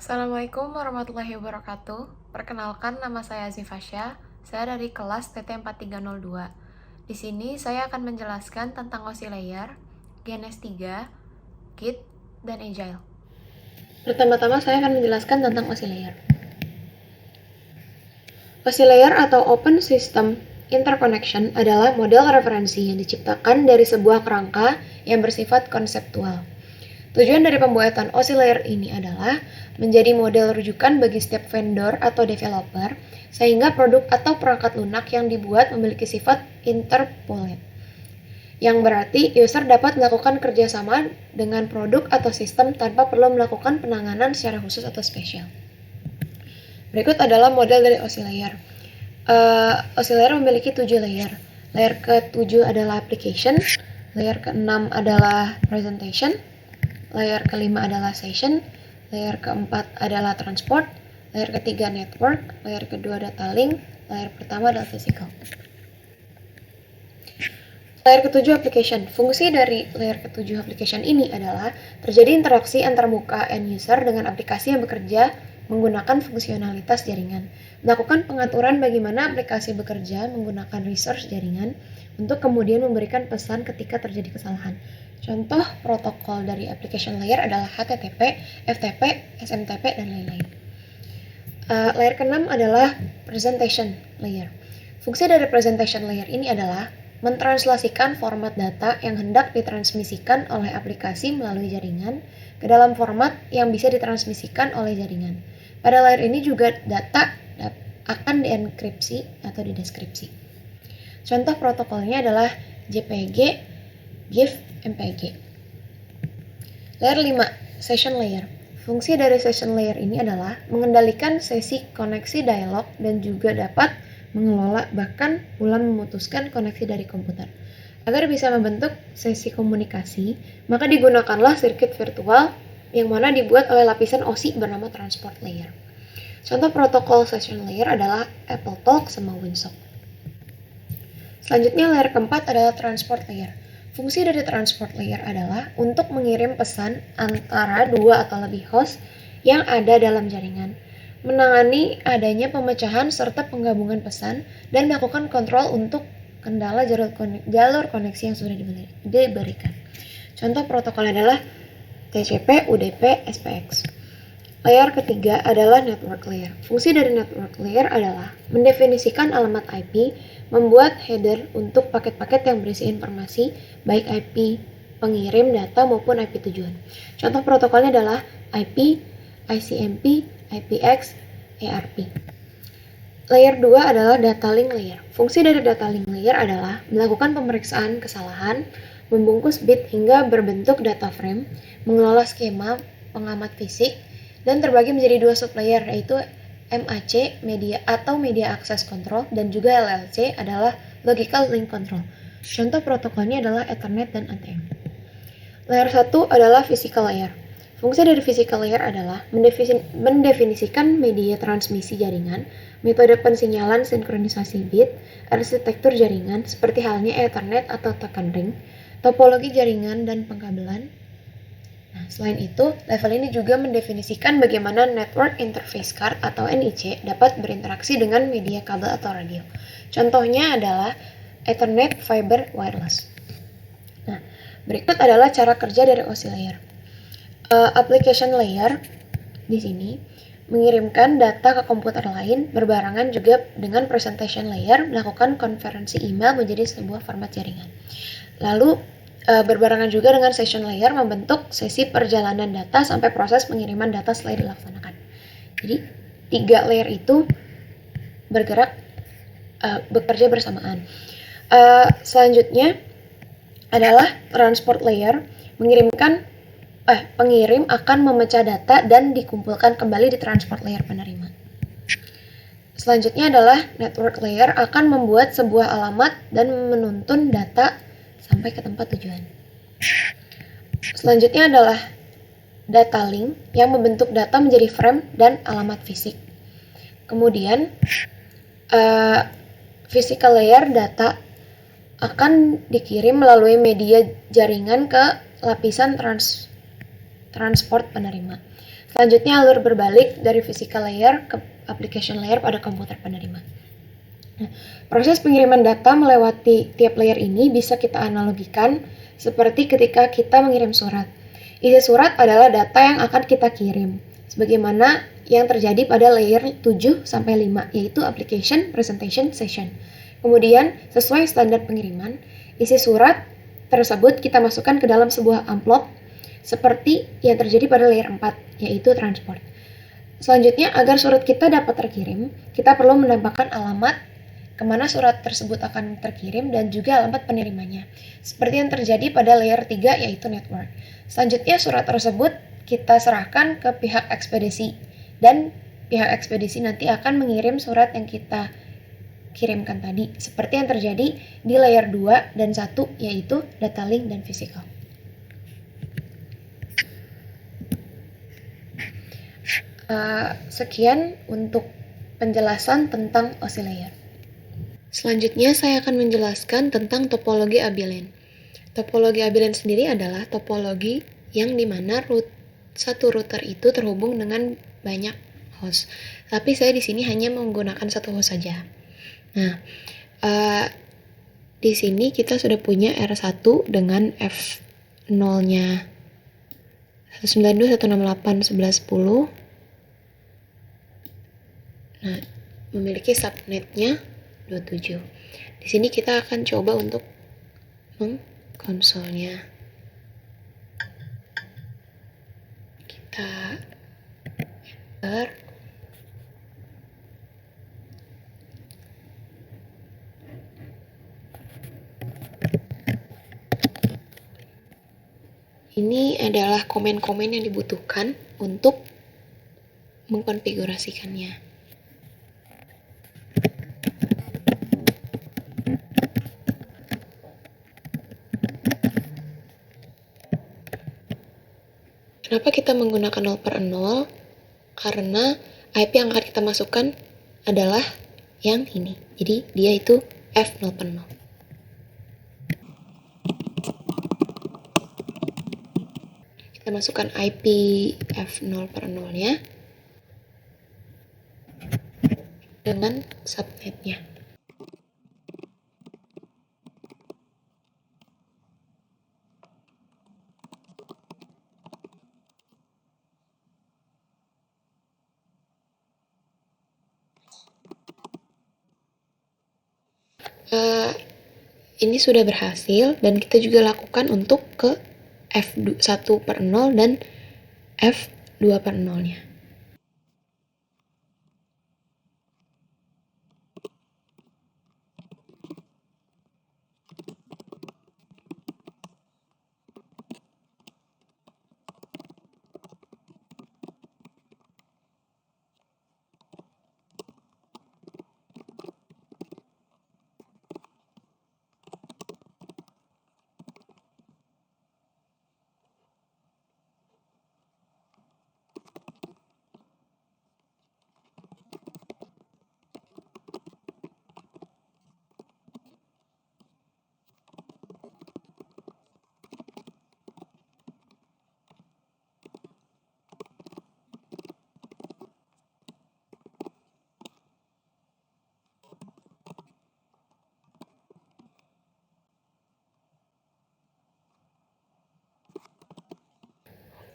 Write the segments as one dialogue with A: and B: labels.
A: Assalamualaikum warahmatullahi wabarakatuh. Perkenalkan, nama saya Azifasya. Saya dari kelas TT4302. Di sini saya akan menjelaskan tentang OSI Layer, GNS3, Git, dan Agile. Pertama-tama saya akan menjelaskan tentang OSI Layer. OSI Layer atau Open System Interconnection adalah model referensi yang diciptakan dari sebuah kerangka yang bersifat konseptual. Tujuan dari pembuatan OSI Layer ini adalah menjadi model rujukan bagi setiap vendor atau developer, sehingga produk atau perangkat lunak yang dibuat memiliki sifat interpolate, yang berarti user dapat melakukan kerjasama dengan produk atau sistem tanpa perlu melakukan penanganan secara khusus atau spesial. Berikut adalah model dari OSI Layer. OSI Layer memiliki 7 layer. Layer ke-7 adalah application, layer ke-6 adalah presentation, layer ke-5 adalah session, layer ke-4 adalah transport, layer ke-3 network, layer ke-2 data link, layer pertama adalah physical. Layer ke-7 application. Fungsi dari layer ke-7 application ini adalah terjadi interaksi antarmuka end user dengan aplikasi yang bekerja menggunakan fungsionalitas jaringan, melakukan pengaturan bagaimana aplikasi bekerja menggunakan resource jaringan untuk kemudian memberikan pesan ketika terjadi kesalahan. Contoh protokol dari application layer adalah HTTP, FTP, SMTP, dan lain-lain. Layer ke-6 adalah presentation layer. Fungsi dari presentation layer ini adalah mentranslasikan format data yang hendak ditransmisikan oleh aplikasi melalui jaringan ke dalam format yang bisa ditransmisikan oleh jaringan. Pada layer ini juga data akan dienkripsi atau dideskripsi. Contoh protokolnya adalah JPG, GIF, MPG. Layer 5, session layer. Fungsi dari session layer ini adalah mengendalikan sesi koneksi dialog dan juga dapat mengelola bahkan pula memutuskan koneksi dari komputer. Agar bisa membentuk sesi komunikasi, maka digunakanlah sirkuit virtual yang mana dibuat oleh lapisan OSI bernama transport layer. Contoh protokol session layer adalah AppleTalk sama Winsock. Selanjutnya layer keempat adalah transport layer. Fungsi dari transport layer adalah untuk mengirim pesan antara dua atau lebih host yang ada dalam jaringan, menangani adanya pemecahan serta penggabungan pesan, dan melakukan kontrol untuk kendala jalur koneksi yang sudah diberikan. Contoh protokol adalah TCP, UDP, SPX. Layer ketiga adalah network layer. Fungsi dari network layer adalah mendefinisikan alamat IP, membuat header untuk paket-paket yang berisi informasi, baik IP pengirim data maupun IP tujuan. Contoh protokolnya adalah IP, ICMP, IPX, ARP. Layer 2 adalah data link layer. Fungsi dari data link layer adalah melakukan pemeriksaan kesalahan, membungkus bit hingga berbentuk data frame, mengelola skema pengamat fisik, dan terbagi menjadi 2 sublayer, yaitu MAC, media atau media access control, dan juga LLC adalah logical link control. Contoh protokolnya adalah Ethernet dan ATM. Layer 1 adalah physical layer. Fungsi dari physical layer adalah mendefinisikan media transmisi jaringan, metode pensinyalan sinkronisasi bit, arsitektur jaringan seperti halnya Ethernet atau token ring, topologi jaringan dan pengkabelan. Nah, selain itu, level ini juga mendefinisikan bagaimana network interface card atau NIC dapat berinteraksi dengan media kabel atau radio. Contohnya adalah Ethernet Fiber Wireless. Nah, berikut adalah cara kerja dari OSI layer. Application layer di sini mengirimkan data ke komputer lain berbarengan juga dengan presentation layer melakukan konferensi email menjadi sebuah format jaringan. Lalu berbarengan juga dengan session layer membentuk sesi perjalanan data sampai proses pengiriman data selesai dilaksanakan. Jadi 3 layer itu bekerja bersamaan. Selanjutnya adalah transport layer. Pengirim akan memecah data dan dikumpulkan kembali di transport layer penerima. Selanjutnya adalah network layer akan membuat sebuah alamat dan menuntun data sampai ke tempat tujuan. Selanjutnya adalah data link yang membentuk data menjadi frame dan alamat fisik. Kemudian physical layer data akan dikirim melalui media jaringan ke lapisan transport penerima. Selanjutnya alur berbalik dari physical layer ke application layer pada komputer penerima. Nah, proses pengiriman data melewati tiap layer ini bisa kita analogikan seperti ketika kita mengirim surat. Isi surat adalah data yang akan kita kirim, sebagaimana yang terjadi pada layer 7 sampai 5, yaitu application, presentation, session. Kemudian, sesuai standar pengiriman, isi surat tersebut kita masukkan ke dalam sebuah amplop seperti yang terjadi pada layer 4, yaitu transport. Selanjutnya, agar surat kita dapat terkirim, kita perlu menambahkan alamat kemana surat tersebut akan terkirim dan juga alamat penerimanya, seperti yang terjadi pada layer 3, yaitu network. Selanjutnya, surat tersebut kita serahkan ke pihak ekspedisi, dan pihak ekspedisi nanti akan mengirim surat yang kita kirimkan tadi, seperti yang terjadi di layer 2 dan 1, yaitu data link dan physical. Sekian untuk penjelasan tentang OSI layer. Selanjutnya saya akan menjelaskan tentang topologi abilene. Topologi abilene sendiri adalah topologi yang dimana satu router itu terhubung dengan banyak host. Tapi saya di sini hanya menggunakan satu host saja. Nah, di sini kita sudah punya R1 dengan F0-nya 192.168.11.10. Nah, memiliki subnetnya 27. Di sini kita akan coba untuk mengkonsolnya. Kita enter. Ini adalah komen-komen yang dibutuhkan untuk mengkonfigurasikannya. Kenapa kita menggunakan 0/0? Karena IP yang akan kita masukkan adalah yang ini. Jadi dia itu F0/0. Kita masukkan IP F0/0-nya dengan subnetnya. Ini sudah berhasil dan kita juga lakukan untuk ke F1/0 dan F2/0-nya.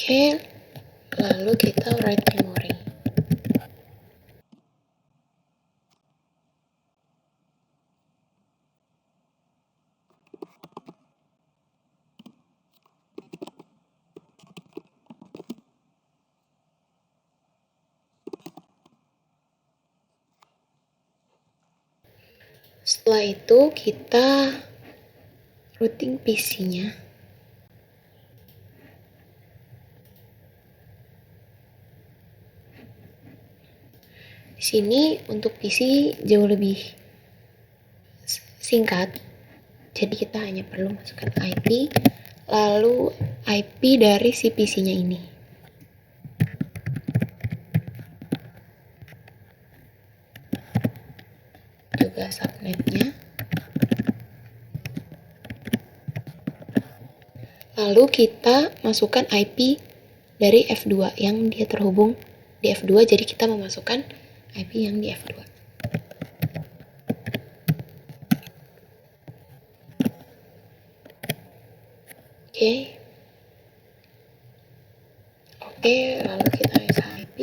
A: Oke, lalu kita write memory. Setelah itu kita routing PC-nya. Di sini untuk PC jauh lebih singkat. Jadi kita hanya perlu masukkan IP, lalu IP dari si PC-nya ini. Juga subnetnya. Lalu kita masukkan IP dari F2 yang dia terhubung di F2, jadi kita memasukkan IP yang di F2. Oke, lalu kita SHIP.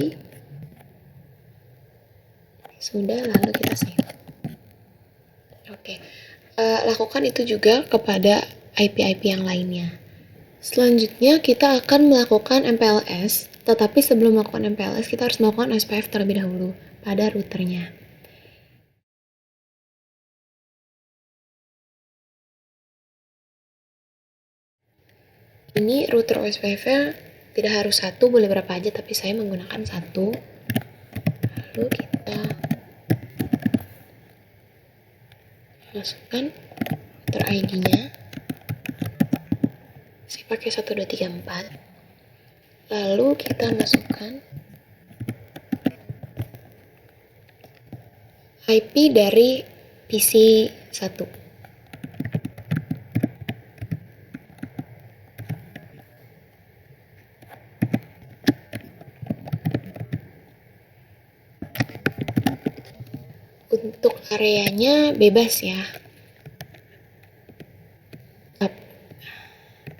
A: Sudah, lalu kita save. Oke, lakukan itu juga kepada IP-IP yang lainnya. Selanjutnya kita akan melakukan MPLS, tetapi sebelum melakukan MPLS kita harus melakukan SPF terlebih dahulu pada routernya. Ini router OSPF-nya tidak harus satu, boleh berapa aja, tapi saya menggunakan satu. Lalu kita masukkan router ID-nya. Saya pakai 1234. Lalu kita masukkan IP dari PC 1. Untuk areanya bebas ya.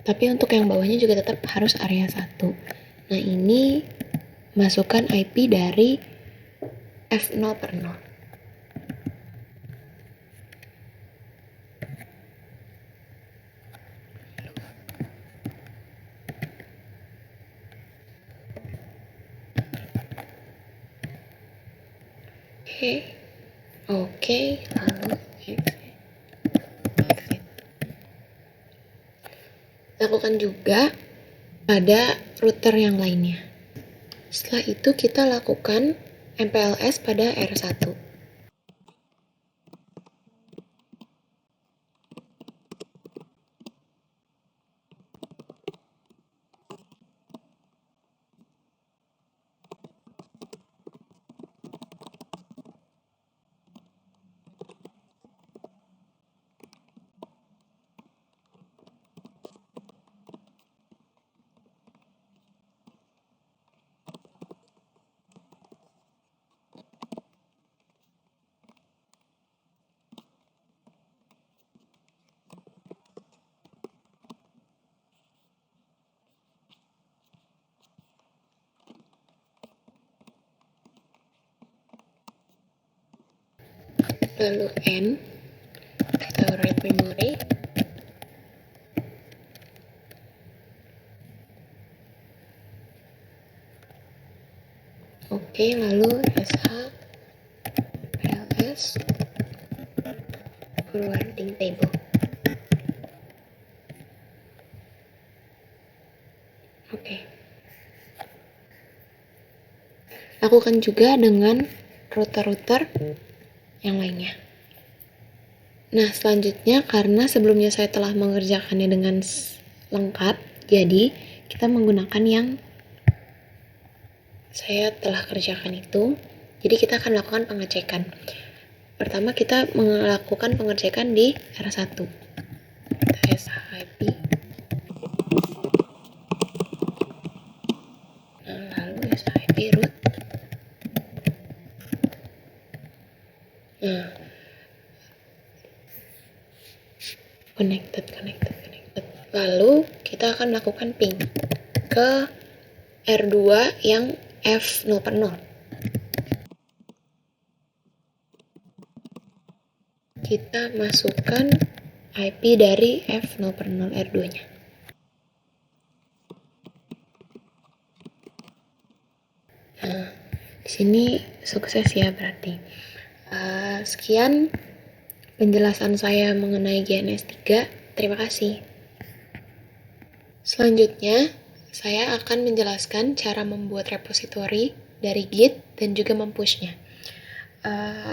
A: Tapi untuk yang bawahnya juga tetap harus area 1. Nah, ini masukkan IP dari F0 per 0. Oke, lalu exit. Lakukan juga pada router yang lainnya. Setelah itu kita lakukan MPLS pada R1. Lalu N, kita write memory. Oke, lalu SH PLS forwarding table. Oke. Lakukan juga dengan router-router yang lainnya. Nah, selanjutnya karena sebelumnya saya telah mengerjakannya dengan lengkap, jadi kita menggunakan yang saya telah kerjakan itu. Jadi kita akan melakukan pengecekan. Pertama kita melakukan pengecekan di R1. Kita SHIP. Nah, lalu SHIP root. Nah, connected. Lalu kita akan melakukan ping ke R2 yang F0 per 0. Kita masukkan IP dari F0 per 0 R2-nya. Nah, di sini sukses ya berarti. Sekian penjelasan saya mengenai GNS 3. Terima kasih. Selanjutnya, saya akan menjelaskan cara membuat repository dari Git dan juga mempushnya.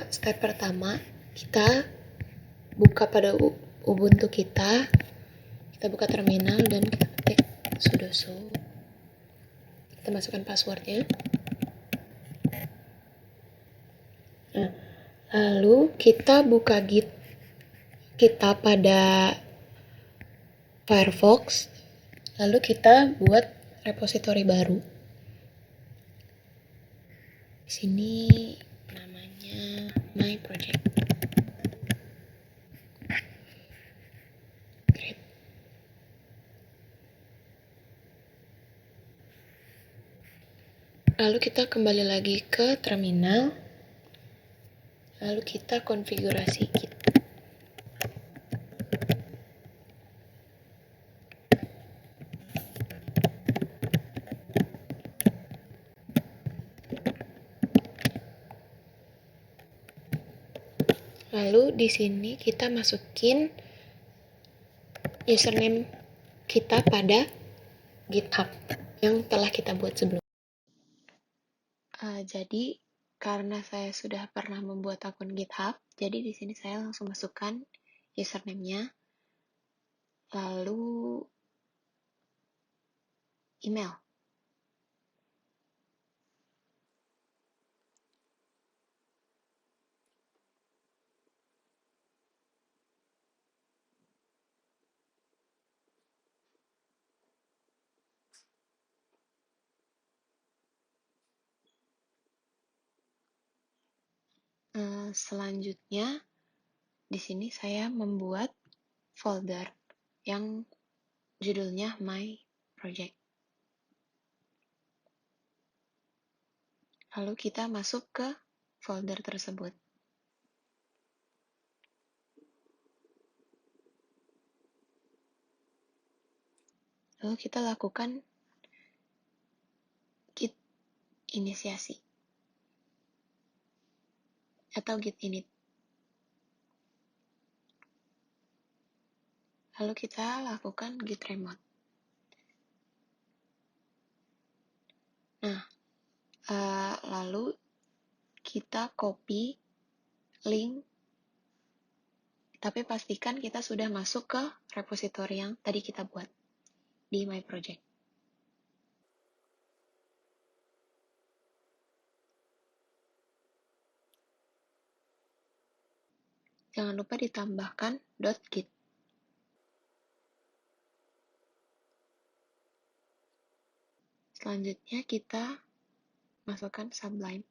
A: Step pertama, kita buka pada Ubuntu kita buka terminal dan kita ketik sudo su. Kita masukkan passwordnya. Nah, lalu kita buka Git kita pada Firefox, lalu kita buat repositori baru. Di sini namanya My Project. Great. Lalu kita kembali lagi ke terminal. Lalu kita konfigurasi Git. Lalu di sini kita masukin username kita pada GitHub yang telah kita buat sebelumnya. Jadi karena saya sudah pernah membuat akun GitHub, jadi di sini saya langsung masukkan username-nya, lalu email. Selanjutnya, di sini saya membuat folder yang judulnya My Project. Lalu kita masuk ke folder tersebut. Lalu kita lakukan git inisiasi atau git init. Lalu kita lakukan git remote. Nah, lalu kita copy link, tapi pastikan kita sudah masuk ke repositori yang tadi kita buat di My Project. Jangan lupa ditambahkan .git. Selanjutnya kita masukkan Sublime.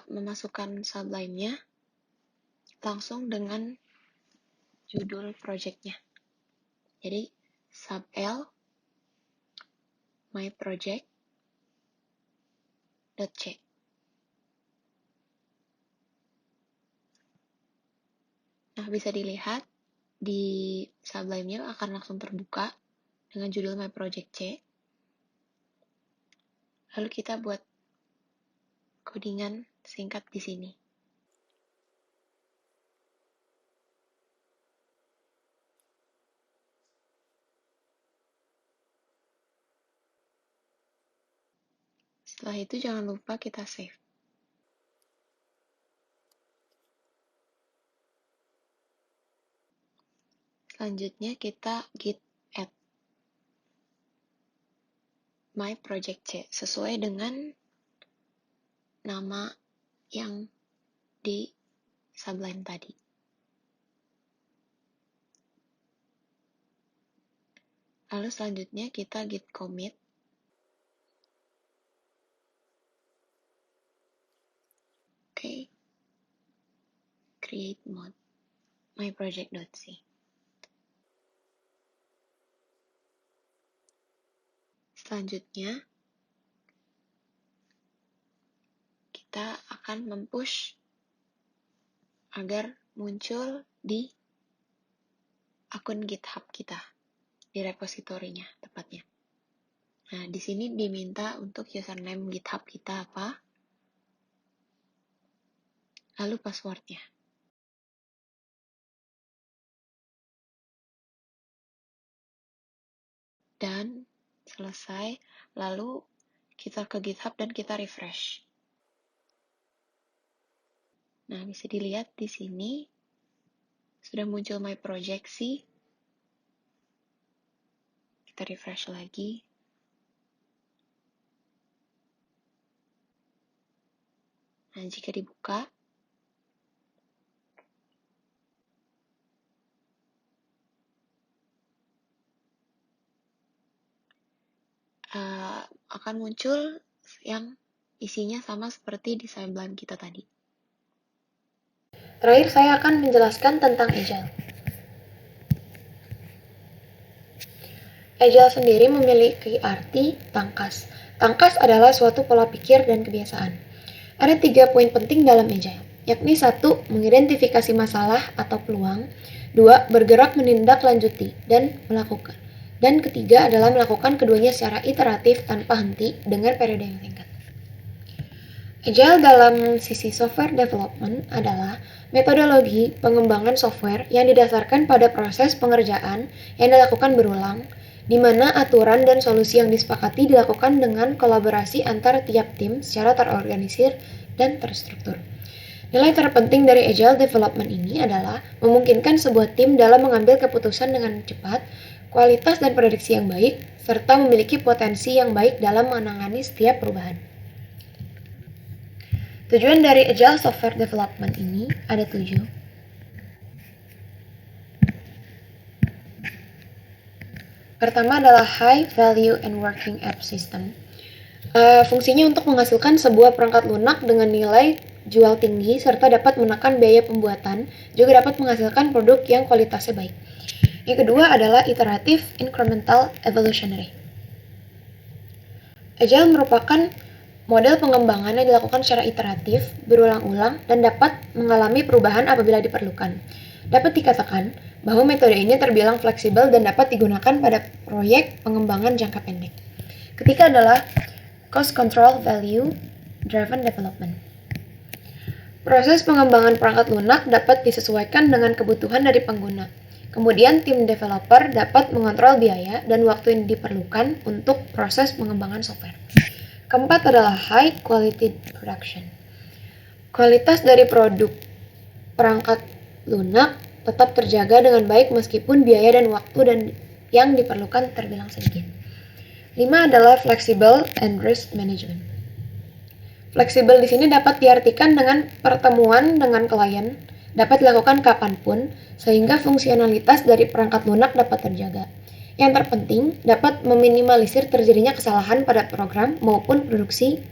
A: Memasukkan Sublime-nya langsung dengan judul project-nya. Jadi sub-l myproject.c. Nah, bisa dilihat di Sublime-nya akan langsung terbuka dengan judul My Project C. Lalu kita buat codingan singkat di sini. Setelah itu jangan lupa kita save. Selanjutnya kita git add My Project C sesuai dengan nama yang di Sublime tadi. Lalu selanjutnya kita git commit. Oke. Create mode myproject.c. Selanjutnya kita akan mempush agar muncul di akun GitHub kita, di repositorinya tepatnya. Nah, di sini diminta untuk username GitHub kita apa, lalu passwordnya. Dan selesai, lalu kita ke GitHub dan kita refresh. Nah, bisa dilihat di sini sudah muncul My Project sih. Kita refresh lagi. Nah, jika dibuka,
B: akan muncul yang isinya sama seperti di timeline kita tadi.
A: Terakhir, saya akan menjelaskan tentang Agile. Agile sendiri memiliki arti tangkas. Tangkas adalah suatu pola pikir dan kebiasaan. Ada 3 poin penting dalam Agile, yakni 1. Mengidentifikasi masalah atau peluang, 2. Bergerak menindaklanjuti dan melakukan, dan ketiga adalah melakukan keduanya secara iteratif tanpa henti dengan periode yang singkat. Agile dalam sisi software development adalah metodologi pengembangan software yang didasarkan pada proses pengerjaan yang dilakukan berulang, di mana aturan dan solusi yang disepakati dilakukan dengan kolaborasi antar tiap tim secara terorganisir dan terstruktur. Nilai terpenting dari Agile Development ini adalah memungkinkan sebuah tim dalam mengambil keputusan dengan cepat, kualitas dan prediksi yang baik, serta memiliki potensi yang baik dalam menangani setiap perubahan. Tujuan dari Agile Software Development ini ada 7. Pertama adalah High Value and Working App System. Fungsinya untuk menghasilkan sebuah perangkat lunak dengan nilai jual tinggi serta dapat menekan biaya pembuatan, juga dapat menghasilkan produk yang kualitasnya baik. Yang kedua adalah Iterative Incremental Evolutionary. Agile merupakan model pengembangan yang dilakukan secara iteratif, berulang-ulang, dan dapat mengalami perubahan apabila diperlukan. Dapat dikatakan bahwa metode ini terbilang fleksibel dan dapat digunakan pada proyek pengembangan jangka pendek. Ketiga adalah Cost Control Value Driven Development. Proses pengembangan perangkat lunak dapat disesuaikan dengan kebutuhan dari pengguna. Kemudian tim developer dapat mengontrol biaya dan waktu yang diperlukan untuk proses pengembangan software. Keempat adalah High Quality Production. Kualitas dari produk perangkat lunak tetap terjaga dengan baik meskipun biaya dan waktu yang diperlukan terbilang sedikit. 5 adalah Flexible and Risk Management. Fleksibel di sini dapat diartikan dengan pertemuan dengan klien dapat dilakukan kapanpun sehingga fungsionalitas dari perangkat lunak dapat terjaga. Yang terpenting, dapat meminimalisir terjadinya kesalahan pada program maupun produksi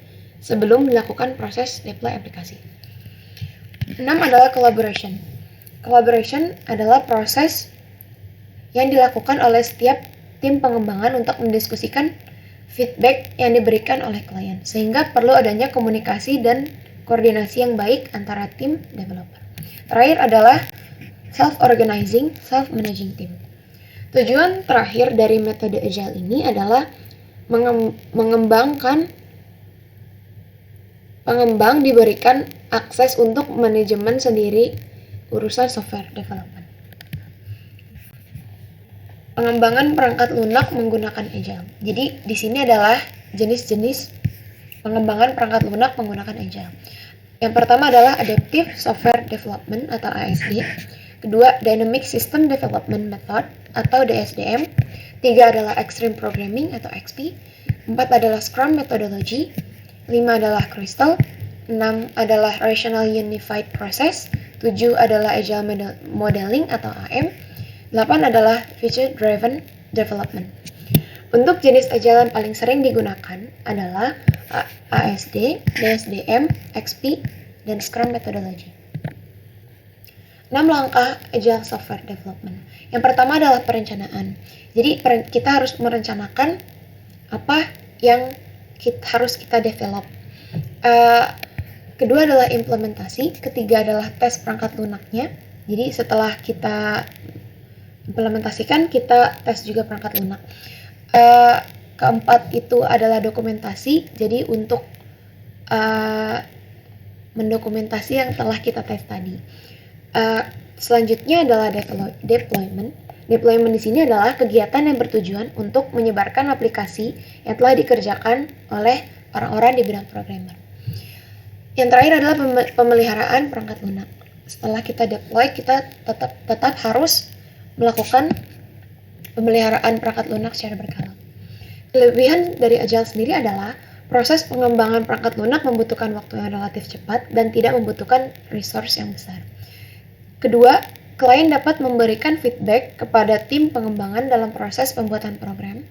A: sebelum dilakukan proses deploy aplikasi. 6 adalah Collaboration. Collaboration adalah proses yang dilakukan oleh setiap tim pengembangan untuk mendiskusikan feedback yang diberikan oleh klien, sehingga perlu adanya komunikasi dan koordinasi yang baik antara tim developer. Terakhir adalah Self-Organizing, Self-Managing Team. Tujuan terakhir dari metode Agile ini adalah pengembang diberikan akses untuk manajemen sendiri urusan software development. Pengembangan perangkat lunak menggunakan Agile. Jadi di sini adalah jenis-jenis pengembangan perangkat lunak menggunakan Agile. Yang pertama adalah Adaptive Software Development atau ASD. Kedua, Dynamic System Development Method atau DSDM. 3 adalah Extreme Programming atau XP. 4 adalah Scrum Methodology. 5 adalah Crystal. 6 adalah Rational Unified Process. 7 adalah Agile Modeling atau AM. 8 adalah Feature Driven Development. Untuk jenis Agile yang paling sering digunakan adalah ASD, DSDM, XP, dan Scrum Methodology. 6 langkah Agile Software Development. Yang pertama adalah perencanaan. Jadi kita harus merencanakan apa yang harus kita develop. Kedua adalah implementasi. Ketiga adalah tes perangkat lunaknya. Jadi setelah kita implementasikan, kita tes juga perangkat lunak. Keempat itu adalah dokumentasi. Jadi untuk mendokumentasi yang telah kita tes tadi. Selanjutnya adalah deployment. Deployment di sini adalah kegiatan yang bertujuan untuk menyebarkan aplikasi yang telah dikerjakan oleh orang-orang di bidang programmer. Yang terakhir adalah pemeliharaan perangkat lunak. Setelah kita deploy, kita tetap harus melakukan pemeliharaan perangkat lunak secara berkala. Kelebihan dari Agile sendiri adalah proses pengembangan perangkat lunak membutuhkan waktu yang relatif cepat dan tidak membutuhkan resource yang besar. Kedua, klien dapat memberikan feedback kepada tim pengembangan dalam proses pembuatan program.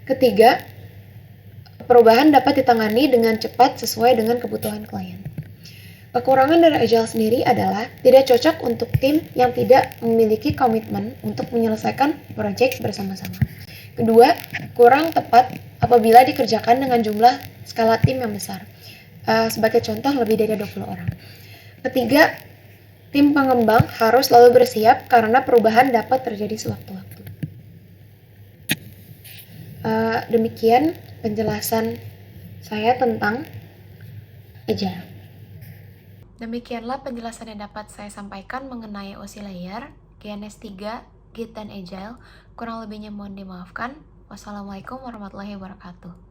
A: Ketiga, perubahan dapat ditangani dengan cepat sesuai dengan kebutuhan klien. Kekurangan dari Agile sendiri adalah tidak cocok untuk tim yang tidak memiliki komitmen untuk menyelesaikan proyek bersama-sama. Kedua, kurang tepat apabila dikerjakan dengan jumlah skala tim yang besar. Sebagai contoh, lebih dari 20 orang. Ketiga, tim pengembang harus selalu bersiap karena perubahan dapat terjadi sewaktu-waktu. Demikian penjelasan saya tentang Agile. Demikianlah penjelasan yang dapat saya sampaikan mengenai OC Layer, GNS 3, Git, dan Agile. Kurang lebihnya mohon dimaafkan. Wassalamualaikum warahmatullahi wabarakatuh.